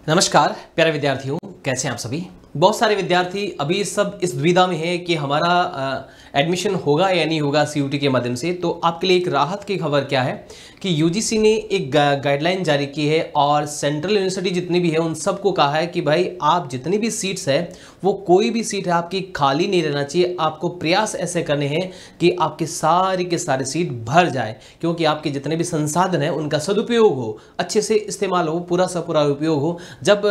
नमस्कार प्यारे विद्यार्थियों, कैसे हैं आप सभी। बहुत सारे विद्यार्थी अभी सब इस दुविधा में है कि हमारा एडमिशन होगा या नहीं होगा सीयूटी के माध्यम से। तो आपके लिए एक राहत की खबर क्या है कि यूजीसी ने एक गाइडलाइन जारी की है और सेंट्रल यूनिवर्सिटी जितनी भी है उन सबको कहा है कि भाई आप जितनी भी सीट्स है वो कोई भी सीट है आपकी खाली नहीं रहना चाहिए। आपको प्रयास ऐसे करने हैं कि आपके सारी के सारे सीट भर जाए, क्योंकि आपके जितने भी संसाधन है उनका सदुपयोग हो, अच्छे से इस्तेमाल हो, पूरा सा पूरा उपयोग हो। जब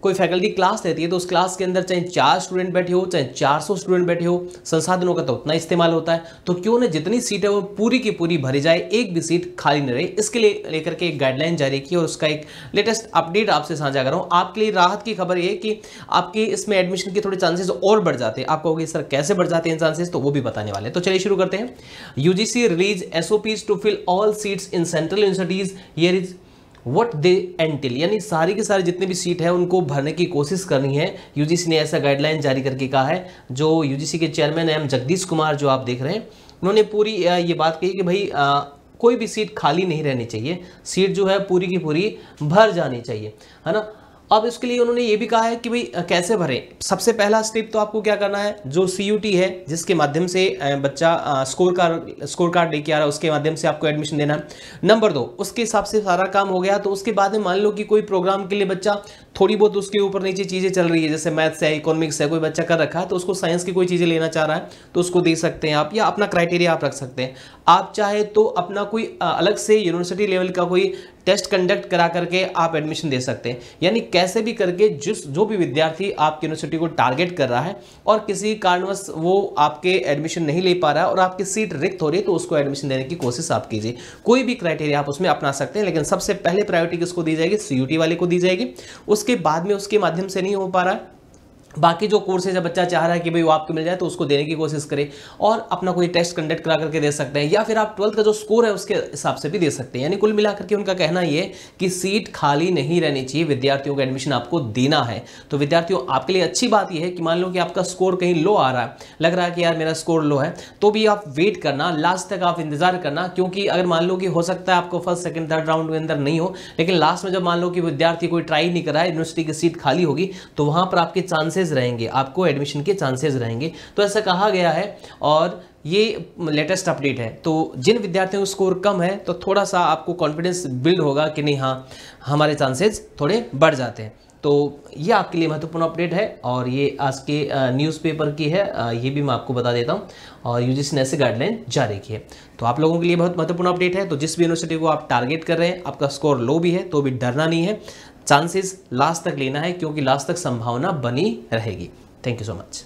कोई फैकल्टी क्लास लेती है तो उस क्लास के अंदर चाहे 4 स्टूडेंट बैठे हो चाहे 400 स्टूडेंट बैठे हो, संसाधनों का तो उतना इस्तेमाल होता है। तो क्यों ना जितनी सीट है वो पूरी की पूरी भरी जाए, एक भी सीट खाली नहीं रहे। इसके लिए लेकर के एक गाइडलाइन जारी की और उसका एक लेटेस्ट अपडेट आपसे साझा कर रहा हूं। आपके लिए राहत की खबर ये कि आपके इसमें एडमिशन के थोड़े चांसेस और बढ़ जाते हैं। आप कहोगे सर कैसे बढ़ जाते हैं चांसेस, तो वो भी बताने वाले हैं। तो चलिए शुरू करते हैं। UGC release SOPs to fill all seats in central universities, here is what they entail. यानी सारी की सारी जितने भी सीट है उनको भरने की कोशिश करनी है। यूजीसी ने ऐसा गाइडलाइन जारी करके कहा है। जो यूजीसी के चेयरमैन एम जगदीश कुमार जो आप देख रहे हैं, उन्होंने पूरी ये बात कही कि भाई कोई भी सीट खाली नहीं रहनी चाहिए, सीट जो है पूरी की पूरी भर जानी चाहिए, है ना। अब इसके लिए उन्होंने ये भी कहा है कि भाई कैसे भरें। सबसे पहला स्टेप तो आपको क्या करना है, जो सीयूटी है जिसके माध्यम से बच्चा स्कोर कार्ड लेके आ रहा है उसके माध्यम से आपको एडमिशन देना है। नंबर 2, उसके हिसाब से सारा काम हो गया तो उसके बाद में मान लो कि कोई प्रोग्राम के लिए बच्चा थोड़ी बहुत उसके ऊपर नीचे चीज़ें चल रही है, जैसे मैथ्स है, इकोनॉमिक्स है, कोई बच्चा कर रखा है तो उसको साइंस की कोई चीज़ें लेना चाह रहा है तो उसको दे सकते हैं आप, या अपना क्राइटेरिया आप रख सकते हैं। आप चाहे तो अपना कोई अलग से यूनिवर्सिटी लेवल का कोई टेस्ट कंडक्ट करा करके आप एडमिशन दे सकते हैं। यानी कैसे भी करके जो भी विद्यार्थी आपकी यूनिवर्सिटी को टारगेट कर रहा है और किसी कारणवश वो आपके एडमिशन नहीं ले पा रहा है और आपकी सीट रिक्त हो रही है तो उसको एडमिशन देने की कोशिश आप कीजिए। कोई भी क्राइटेरिया आप उसमें अपना सकते हैं, लेकिन सबसे पहले प्रायोरिटी किसको दी जाएगी, सीयूटी वाले को दी जाएगी। उसके बाद में उसके माध्यम से नहीं हो पा रहा है, बाकी जो कोर्सेज है बच्चा चाह रहा है कि भाई वो आपको मिल जाए तो उसको देने की कोशिश करें और अपना कोई टेस्ट कंडक्ट करा करके दे सकते हैं, या फिर आप 12th का जो स्कोर है उसके हिसाब से भी दे सकते हैं। यानी कुल मिलाकर के उनका कहना ये कि सीट खाली नहीं रहनी चाहिए, विद्यार्थियों को एडमिशन आपको देना है। तो विद्यार्थियों आपके लिए अच्छी बात यह है कि मान लो कि आपका स्कोर कहीं लो आ रहा है, लग रहा है कि यार मेरा स्कोर लो है, तो भी आप वेट करना, लास्ट तक आप इंतजार करना। क्योंकि अगर मान लो कि हो सकता है आपको फर्स्ट सेकंड थर्ड राउंड के अंदर नहीं हो, लेकिन लास्ट में जब मान लो कि विद्यार्थी कोई ट्राई नहीं कर रहा है, यूनिवर्सिटी की सीट खाली होगी तो वहां पर आपके चांसेस रहेंगे, आपको एडमिशन के चांसेस रहेंगे। तो ऐसा कहा गया है और ये लेटेस्ट अपडेट है। तो जिन विद्यार्थियों का स्कोर कम है तो थोड़ा सा आपको कॉन्फिडेंस बिल्ड होगा कि नहीं, हाँ हमारे चांसेस थोड़े बढ़ जाते हैं। तो ये आपके लिए महत्वपूर्ण अपडेट है और ये आज के न्यूज़पेपर की है, ये भी मैं आपको बता देता हूँ। और यूजीसी ने ऐसे गाइडलाइन जारी की है। तो आप लोगों के लिए बहुत महत्वपूर्ण अपडेट है। तो जिस भी यूनिवर्सिटी को आप टारगेट कर रहे हैं, आपका स्कोर लो भी है तो भी डरना नहीं है, चांसेस लास्ट तक लेना है, क्योंकि लास्ट तक संभावना बनी रहेगी। Thank you so much.